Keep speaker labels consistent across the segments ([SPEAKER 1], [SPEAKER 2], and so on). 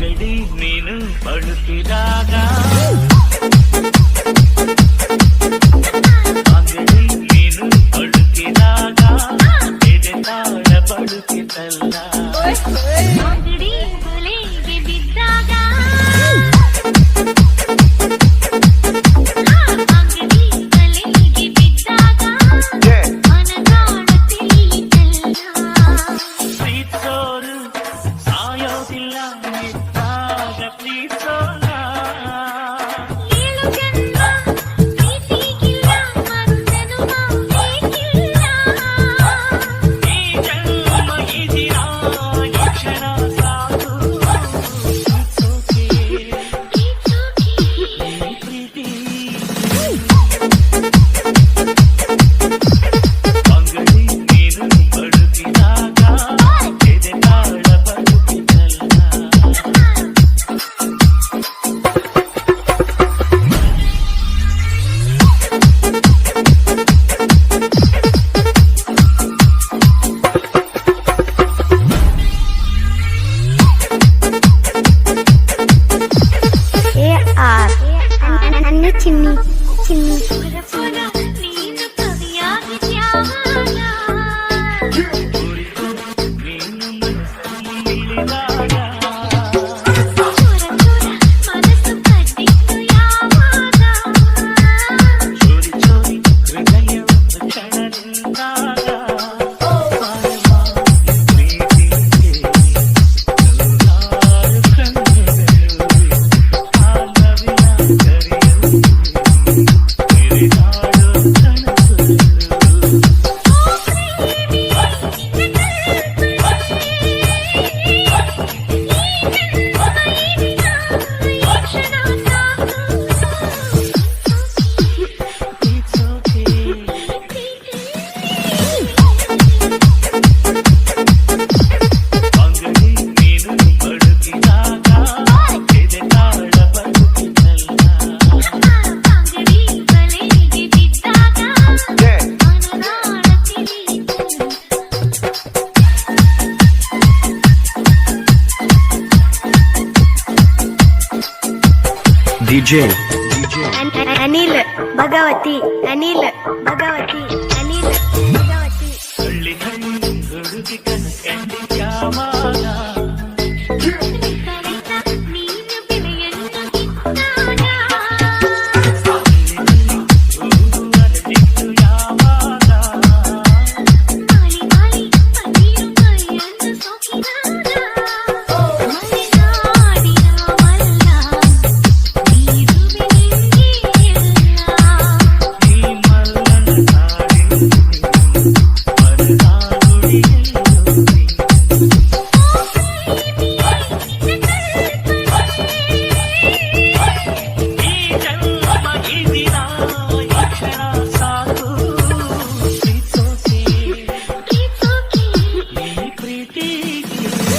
[SPEAKER 1] ಅಂಗಡಿ ನೀನು ಬಳುತ್ತಿದಾಗ ಅಂಗಡಿ ನೀನು ಬಳುತ್ತಿದಾಗ ಎದೆ ತಾಳ ಬಳುತ್ತಿದ್ದಲ್ಲ
[SPEAKER 2] ಅಂಗಡಿ ಬಲೆಗೆ ಬಿದ್ದಾಗ ಅಂಗಡಿ ಬಲೆಗೆ ಬಿದ್ದಾಗ ಮನದಾಳ ತಿಳಿಯಿತಲ್ಲ
[SPEAKER 1] ಪ್ರೀತಿಸೋರು ಸಾಯೋದಿಲ್ಲ ನಿಂತಾಗ ಪ್ರೀತಿಸೋಣ
[SPEAKER 2] ಏಳು ಜನ್ಮ ಪ್ರೀತಿಗಿಲ್ಲ ಮರುಜನ್ಮ ಬೇಕಿಲ್ಲ
[SPEAKER 1] ಈ ಜನ್ಮ ಈ ದಿನ ಈ ಕ್ಷಣ ಸಾಕು ಪ್ರೀತಿಸೋಕೆ ಪ್ರೀತಿ ಅಂಗಡಿ ನೀನು ಬಳುತ್ತಿದಾಗ ಎದೆ ತಾಳ ಬಳುತ್ತಿದ್ದಲ್ಲ
[SPEAKER 3] ನನ್ನ ಚಿನ್ನಿ ಚಿನ್ನಿ
[SPEAKER 2] ಪುರ ನೀನು ಕವಿಯಾಗಿದ್ಯಾವಾಗ
[SPEAKER 1] ಕುರಿತು ನೀನು ಮನಸ್ಸಲ್ಲಿ ಇಳಿದಾಗ
[SPEAKER 2] ಚೂರ ಮನಸ್ಸು ಕಟ್ಟಿತ್ತು ಯಾವಾಗ
[SPEAKER 1] ಚೋರಿ ಚೋರಿ ಹೃದಯವನ್ನು ಕ್ಷಣ ನಿಂತಾಗ ಪ್ರೀತಿಗೆ ನೂರಾರು ಕಣ್ಣುಗಳು ಆ ನವಿಲ ಕರೆಯಲು ಕಿರಿದಾಡೋ ಕನಸುಗಳು ಅಂಗಡಿ ನೀನು ಬಳುತ್ತಿದಾಗ ಎದೆ ತಾಳ ಬಳುತ್ತಿದ್ದಲ್ಲ
[SPEAKER 2] ಅಂಗಡಿ ಬಲೆಗೆ ಬಿದ್ದಾಗ ಮನದಾಳ ತಿಳಿಯಿತಲ್ಲ
[SPEAKER 4] DJ
[SPEAKER 3] ಅನಿಲ್ ಭಗವತಿ ಅನಿಲ್ ಭಗವತಿ ಅನಿಲ್ ಭಗವತಿ
[SPEAKER 1] ಹಳ್ಳಿ ಹಳ್ಳಿ ಹುಡುಗಿ ಕಂಡಿದ್ಯಾವಾಗ
[SPEAKER 2] ಕರೆತ ನೀನು ಬೆಲೆಯನ್ನು ಕಿತ್ತಾಗ
[SPEAKER 1] ಹೂವರಳಿತ್ತು ಯಾವಾಗ
[SPEAKER 2] ಮಾಲಿ ಮಾಲಿ ಪನ್ನೀರು ಮೈಯನ್ನು ಸೋಕಿದಾಗ ಮಲೆನಾಡಿನ ಮಲ್ಲ ನೀರುವೆ ನಿಂಗೆ ಎಲ್ಲ
[SPEAKER 1] ಈ ಮಲ್ಲನ ನಾಡಿ ಮರದಾಗುಡಿಯಲ್ಲಿ ಈ ಜನ್ಮ ಈ ದಿನ ಈ ಕ್ಷಣ ಸಾಕು ಪ್ರೀತಿಸೋಕೆ
[SPEAKER 2] ಪ್ರೀತಿಸೋಕೆ
[SPEAKER 1] ಈ ಪ್ರೀತಿಗೆ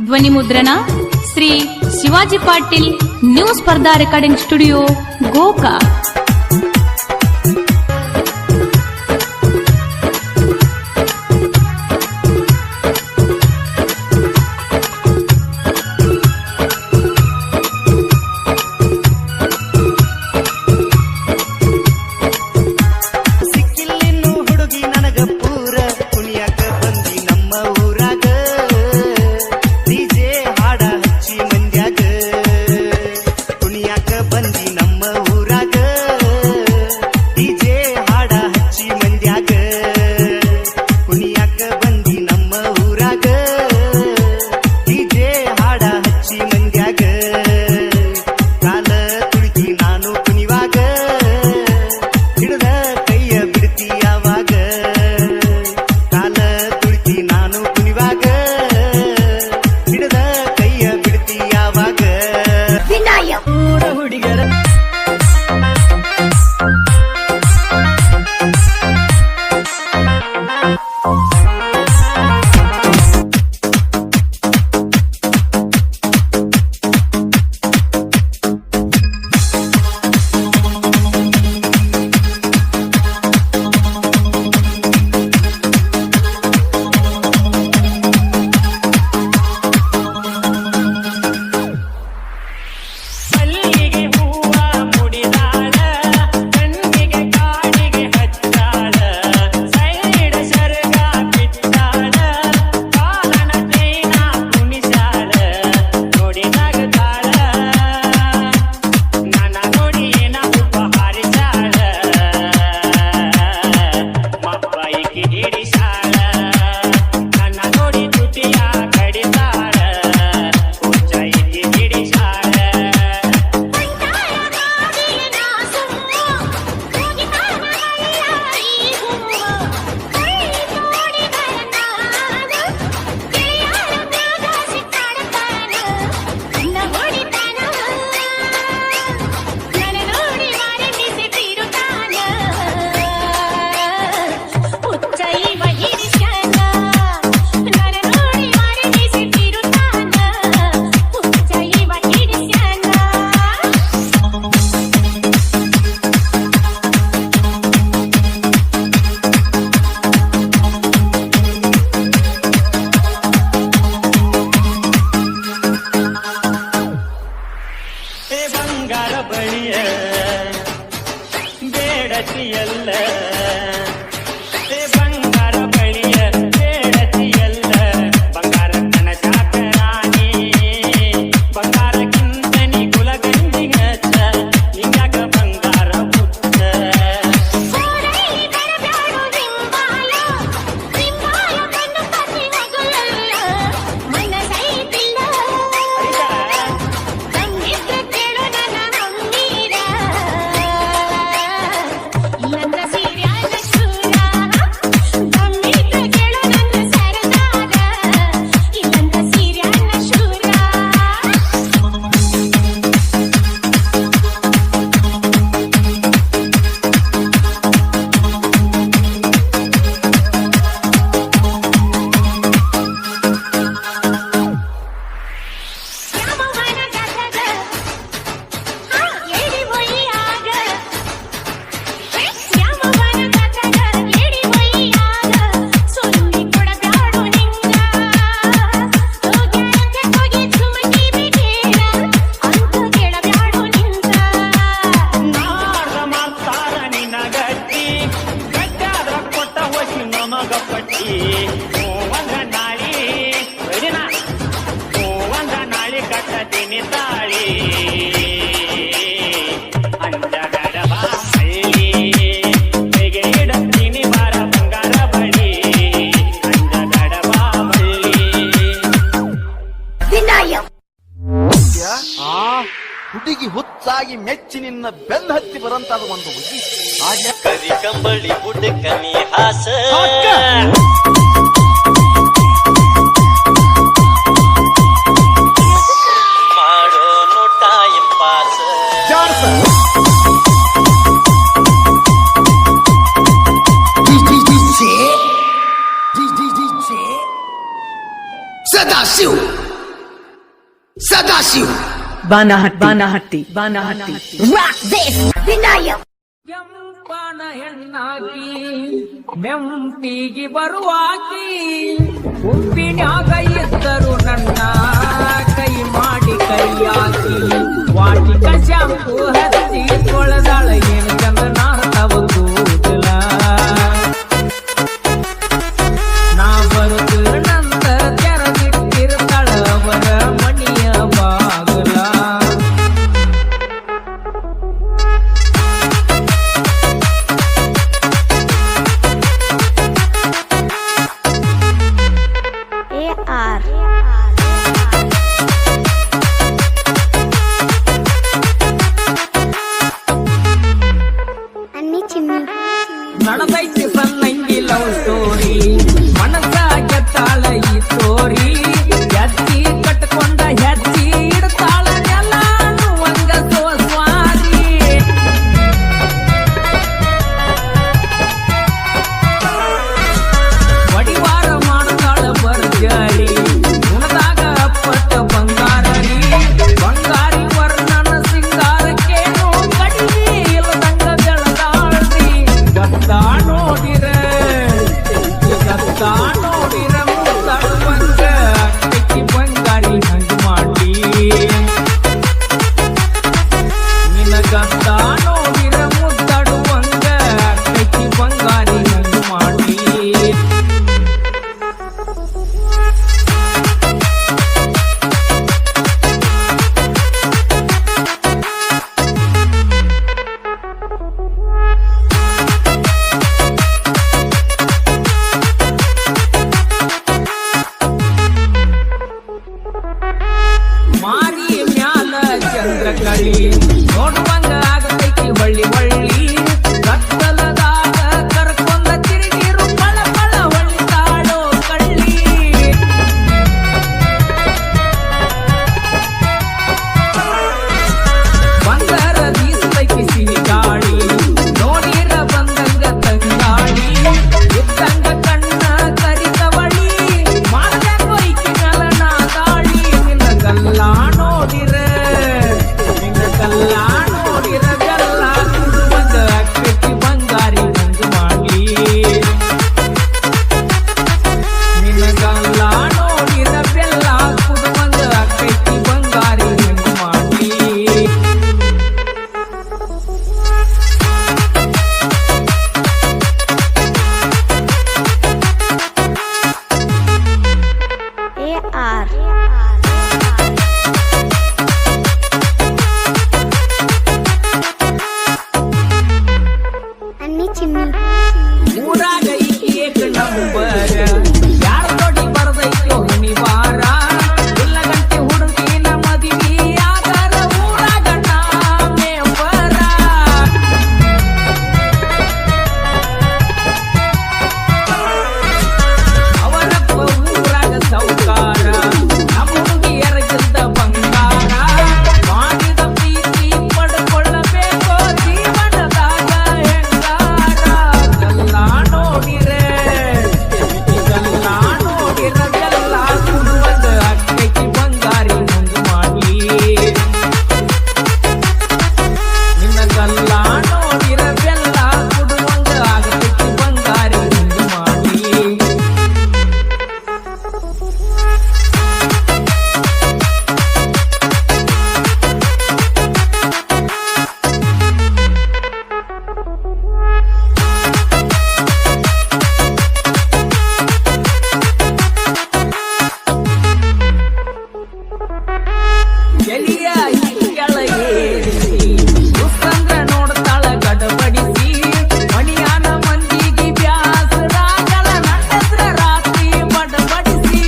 [SPEAKER 4] ಧ್ವನಿ ಮುದ್ರಣ ಶ್ರೀ ಶಿವಾಜಿ ಪಾಟೀಲ್ ನ್ಯೂ ಸ್ಪರ್ಧಾ ರೆಕಾರ್ಡಿಂಗ್ ಸ್ಟುಡಿಯೋ ಗೋಕಾ.
[SPEAKER 5] ಹುಡುಗಿ ಹುಚ್ಚಾಗಿ ಮೆಚ್ಚಿ ನಿನ್ನ ಬೆನ್ನ ಹತ್ತಿ ಬರಂತಾದ ಒಂದು ಹುಡುಗಿ
[SPEAKER 1] ಕರಿ ಕಂಬಳಿ ಬುಡಕನಿ ಹಾಸ ಮಾಡೋನು ಟೈಮ್ ಪಾಸ್
[SPEAKER 5] ಸದಾಶಿವ್
[SPEAKER 6] ಬಾನಹಟ್ಟಿ
[SPEAKER 7] ಕೆಂಪನ ಹೆಣ್ಣಾಕಿ ಮೆಂಪಿಗೆ ಬರುವಾಕಿ ಉಪ್ಪಿನ್ಯಾಗ ಇದ್ದರು ನನ್ನ ಕೈ ಮಾಡಿ ಕೈಯಾಕಿ ವಾಟಿಕ ಶಾಂಪು ಹಚ್ಚಿ ತೊಳೆದಾಳ ಏನು ಚಂದ ನಾರ್ತವ ಕೂದಲ ನಾ ಬರುತ್ತ ನಂತರ ತೆರದಿಟ್ಟಿರ್ತಾಳ ಅವರ ಮಣಿಯ ಬಾಗಲ
[SPEAKER 3] AR ಅನ್ನಿ ಚಿನ್ನಿ
[SPEAKER 7] ನಡೆದೈತಿ ಸಣ್ಣಂಗಿ ಲವ್ ಸ್ಟೋರಿ ಮನಸ್ಸ ಗೆತ್ತಾಳ ಈ ಸ್ಟೋರಿ ಹೆಜ್ಜಿ ಕಟ್ಕೊಂಡ ಹೆಜ್ಜಿ ಇಡ್ತಾಳ ಎಲ್ಲಾನು ಒಂದ ಸೋಸ್ವಾರಿ ವಡಿವಾರ ಮಾಡ್ತಾಳ ಬರ್ಜಾರಿ ಗುಣದಾಗ ಅಪ್ಪಟ್ಟ ಬಂಗಾರಿ ಬಂಗಾರಿ ವರ್ಣನ ಸಿಂಗಾರಕ್ಕೇನು ಕಡಿಮೆ ಇಲ್ಲದಂಗ ಬೆಳದಾಳ್ರಿ ಗತ್ತ ನೋಡಿರ ಮುತ್ತಾಡುವಂಗ ಅಕ್ಕಿ ಬಂಗಾರಿ ಹಂಗ ಮಾಡಿ ನಿನ್ನ ಗತ್ತ ನೋಡಿರ ಮುತ್ತಾಡುವಂಗ ಅಕ್ಕಿ ಬಂಗಾರಿ ಹಂಗ ಮಾಡಿ ಮಾರಿ ಮ್ಯಾಲ ಚಂದ್ರ ಕಳಿ ನೋಡುವಂಗ ಆಗತೈತಿ ಹೊಳ್ಳಿ ಹೊಳ್ಳಿ ಕತ್ತಲದಾಗ ಕರ್ಕೊಂಡ ತಿರುಗಿರು ಪಳ ಪಳ ಹೊಳ್ಳಿತಾಡೋ ಕಳ್ಳಿ ಬಂದರ ಬೀಸತೈತಿ ಸಿಹಿ ಗಾಳಿ ನೋಡಿರ ಬಂದಂಗ ತಂಗಾಳಿ ಇದ್ದಂಗ ಕಣ್ಣ ಕರಿತವಳಿ ಮಾಡ್ದಂಗ ಐಕಿ ನಲನ ದಾಳಿ ನಿನ್ನ ಗಲ್ಲ ನೋಡಿರ ಬೆಲ್ಲ ಕುಡುವಂಗ ಅಕ್ಕಿ ಬಂಗಾರಿ ಹಂಗ ಮಾಡಿ ನಿನ್ನ ಗಲ್ಲ ನೋಡಿರ ಬೆಲ್ಲ ಕುಡುವಂಗ ಅಕ್ಕಿ ಬಂಗಾರಿ ಹಂಗ ಮಾಡಿ
[SPEAKER 3] AR ಅನ್ನಿ ಚಿನ್ನಿ
[SPEAKER 7] ಊರಾಗ ಏಕ ನಂಬರ ಯಾರ ನೋಡಿ ಬರದೈತೋ ನಿವಾರ ಇಲ್ಲ ಗಂಟೆ ಹುಡುಗಿನ ಮದಿವಿ ಆದರ ಊರಾಗ ಮೆಂಬರ ಅವರಪ್ಪ ಊರಾಗ ಸೌಕಾರ ನಮ್ಮ ಹುಡುಗಿಯರಗಿದ್ದ ಬಂಗಾರ ಮಾಡಿದ ಪ್ರೀತಿ ಪಡ್ಕೊಳ್ಳಬೇಕೋ ಜೀವನದಾಗ ಹೆಂಗಾರ ಗಲ್ಲ ನೋಡಿರ ಬೆಲ್ಲ ಕುಡುವಂಗ ಅಕ್ಕಿ ಬಂಗಾರಿ ಹಂಗ ಮಾಡಿ ನಿನ್ನ ಗಲ್ಲ ನೋಡಿರ ಬೆಲ್ಲ ಕುಡುವಂಗ ಅಕ್ಕಿ ಬಂಗಾರಿ ಹಂಗ ಮಾಡಿ ಎಲಿಯ ಕೆಳಗೇರಿಸಿ ಉಸ್ಕಂದ್ರ ನೋಡ್ತಾಳ ಗಡಬಡಿಸಿ ಮಣಿಯಾನ ಮಂದಿಗೆ ಬ್ಯಾಸರಾಗಲ ನಟದ್ರ ರಾತ್ರಿ ಬಡಬಡಿಸಿ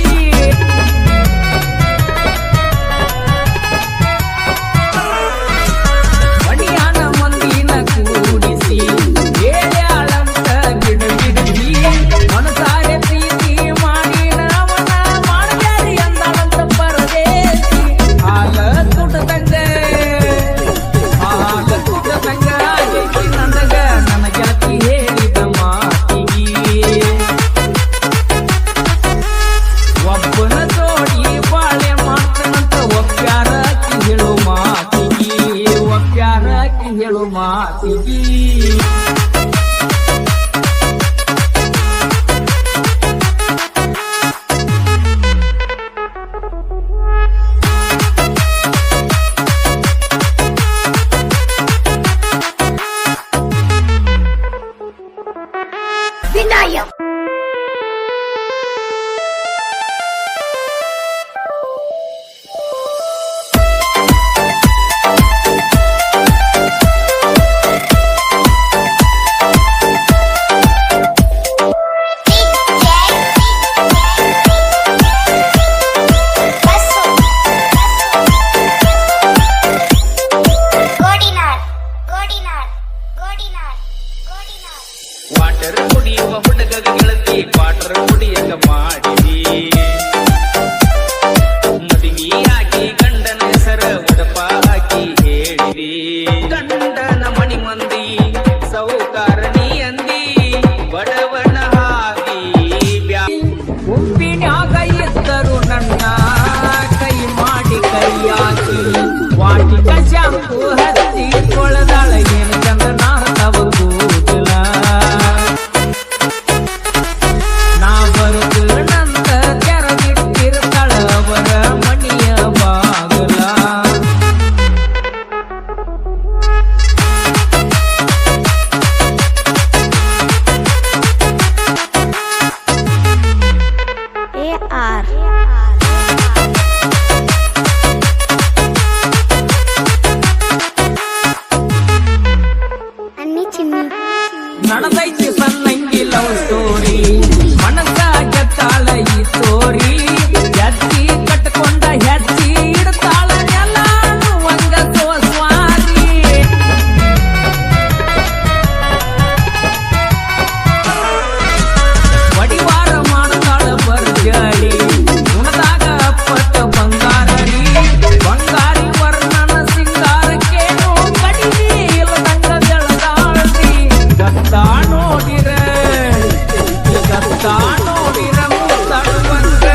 [SPEAKER 7] ಮಣಿಯಾನ ಮಂದಿನ ಕೂಡಿಸಿ ಏಳ್ಯಾಳಂತ ಗಿಡಗಿಡಿಸಿ ಮನಸಾರೆ ಪ್ರೀತಿ ಮಾಡಿ ಅವನ ಮಾಡಬೇಡಿ ಅಂದಾಳಂತ ಪರದೇಸಿ ಹಾಲ ತುಡ ಶಾಂಪು ಹಚ್ಚಿ ಕೊಳದಾಳ ಏನು ಚಂದ ನಾಡ್ತಾವ ಕೂದಲ ನಾ ಬರುತ್ತೇನಂತ ತೆರದಿಟ್ಟಿರ್ತಾಳ ಅವರ ಮನೆಯ ಬಾಗಲ
[SPEAKER 3] AR ಅನ್ನಿ ಚಿನ್ನಿ
[SPEAKER 7] ನಡೆದೈತಿ ಸಣ್ಣಂಗಿ ಲವ್ ಸ್ಟೋರಿ ಮನಸ್ಸ ಗೆತ್ತಾಳ ಈ ಸ್ಟೋರಿ ಹೆಜ್ಜಿ ಕಟ್ಕೊಂಡ ಹೆಜ್ಜಿ ಇಡ್ತಾಳ ಎಲ್ಲಾನು ಒಂದ ಸ್ವಾರಿ ವಡಿವಾರ ಮಾಡ್ತಾಳ ಬರ್ಜಾಳಿ ಉಣದಾಗ ಅಪ್ಪಟ ಬಂಗಾರರಿ ಬಂಗಾರಿ ವರ್ಣನ ಸಿಂಗಾರಕ್ಕೇನು ಕಡಿಮೆ ಇಲ್ಲದಂಗ ಬೆಳದಾಳ್ರಿ ಗತ್ತ ನೋಡಿರ ಮುತ್ತಾಡುವಂಗ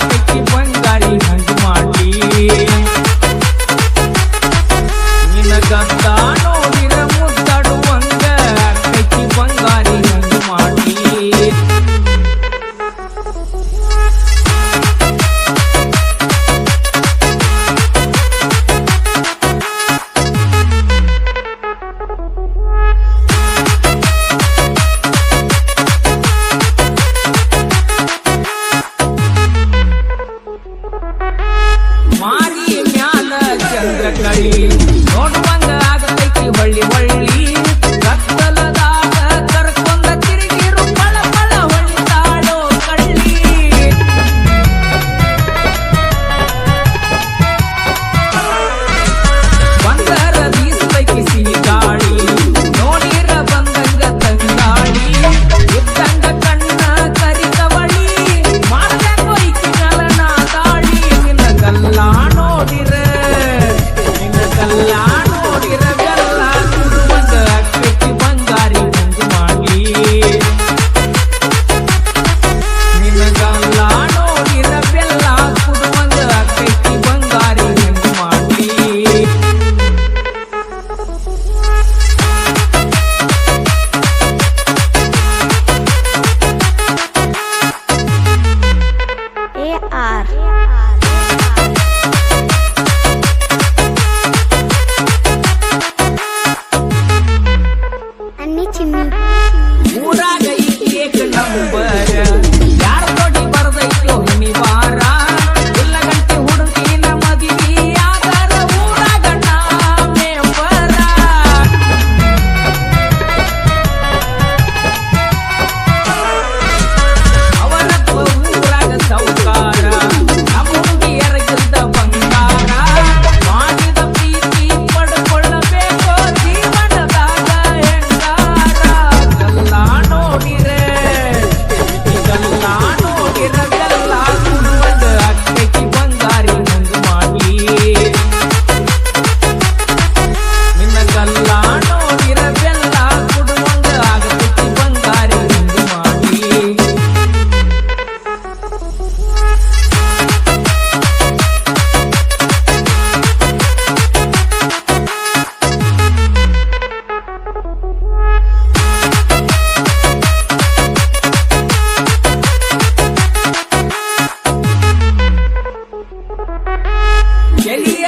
[SPEAKER 7] ಅಕ್ಕಿ ಬಂಗಾರಿ ಹಂಗ ಮಾಡಿ ನಿನ್ನ ಗತ್ತ ನೋಡಿರ ಮುತ್ತಾಡುವಂಗ ಅಕ್ಕಿ ಬಂಗಾರಿ ಹಂಗ ಮಾಡಿ ಮಾರಿ ಮ್ಯಾಲ ಚಂದ್ರ ಕಳಿ ನೋಡುವಂಗ ಆಗತೈತಿ ಹೊಳ್ಳಿ ಹೊಳ್ಳಿ ಕತ್ತಲದಾಗ ಕರ್ಕೊಂಡ ತಿರುಗಿರು ಪಳ ಪಳ ಹೊಳಿತಾಡೋ ಕಳ್ಳಿ ಬಂದರ ಬೀಸತೈತಿ ಸಿಗಾಳಿ ನೋಡಿರ ಬಂದಂಗ ತಂಗಾಳಿ ಇದ್ದಂಗ ಕಣ್ಣ ಕರಿಕವಳಿ ಮಾಡ್ಬೇಕು ಐತಿ ಕಲನ ದಾಳಿ ನಿನ್ನ ಕಲ್ಲ ನೋಡಿರ ಬೆಲ್ಲ ಕುಡುವಂಗ ಅಕ್ಕಿ ಬಂಗಾರಿ ಹಂಗ ಮಾಡಿ ನಿನ್ನ ಕಲ್ಲ ನೋಡಿರ ಬೆಲ್ಲ ಕುಡುವಂಗ ಅಕ್ಕಿ ಬಂಗಾರಿ ಹಂಗ ಮಾಡಿ
[SPEAKER 3] AR ಅನ್ನಿ ಚಿನ್ನಿ
[SPEAKER 7] ಊರಾಗ ಏಕ ನಂಬರ ಯಾರ ತೊಡಿ ಬರ್ದೈತೋ ನಿವಾರ ಇಲ್ಲ ಗಂಟೆ ಹುಡುಗಿನ ಮದಿವಿ ಆದರ ಊರಾಗ ನಾ ಮೆಂಬರ ಅವರಪ್ಪ ಊರಾಗ ಸೌಕಾರ ನಮ್ಮ ಹುಡುಗಿಯರಗಿದ್ದ ಬಂಗಾರ ಮಾಡಿದ ಪ್ರೀತಿ ಪಡ್ಕೊಳ್ಳಬೇಕು ಜೀವನದಾಗ ಹೆಂಗಾರ ಗಲ್ಲ ನೋಡಿರ ಬೆಲ್ಲ ಕುಡುವಂಗ ಅಕ್ಕಿ ಬಂಗಾರಿ ಹಂಗ ಮಾಡಿ ನಿನ್ನ ಗಲ್ಲ ನೋಡಿರ ಬೆಲ್ಲ ಕುಡುವಂಗ ಆಗತೈತಿ ಬಂಗಾರಿ ಹಂಗ ಮಾಡಿ ಎಲಿಯ